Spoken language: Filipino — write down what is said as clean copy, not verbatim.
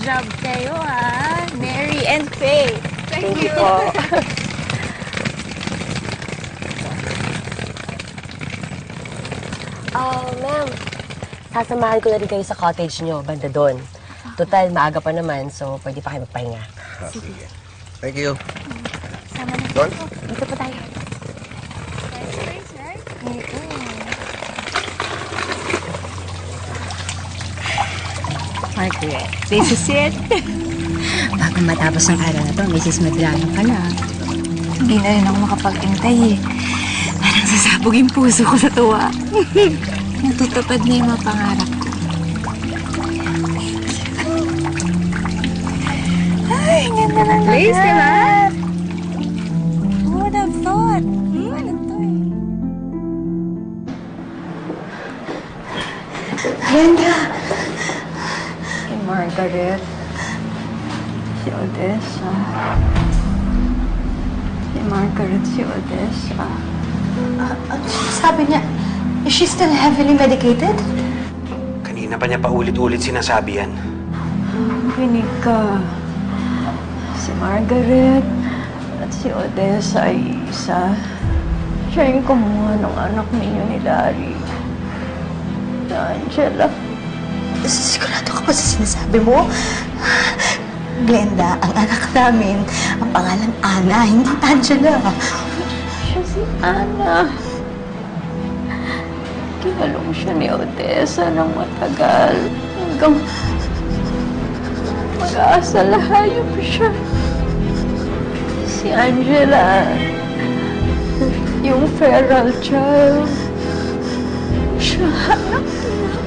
job kayo, ha? Mary and Faith. Thank you po. Ma'am, sasamahan ko na rin kayo sa cottage nyo, banda doon. Total, maaga pa naman, so pwede pa kayo magpahinga. Sige. Thank you. Sama na Don? Dito po tayo. Nice place, right? Margaret, this is it. Bago matapos ang araw na to, Mrs. Madrano ka na. Hindi na rin ako makapag-intay eh. Parang sasabog yung puso ko sa tuwa. Natutupad na yung mga pangarap ko. Ay, ganda ng Place, di ba? Who would have thought? Ano to eh? Ganda! Si Margaret. Si Odessa. Si Margaret, si Odessa. Sabi niya, is she still heavily medicated? Kanina pa niya paulit-ulit sinasabi yan. Makinig ka. Si Margaret at si Odessa ay isa. Siya yung kumuha ng anak ninyo ni Larry. Na Angela. Sigurado ka ba sa sinasabi mo? Glenda, ang anak namin, ang pangalan Ana, hindi Angela. Siya si Ana. Kinalong siya ni Odessa ng matagal. Hanggang mag-aasa lahayop siya. Si Angela, yung feral child, siya anak niya.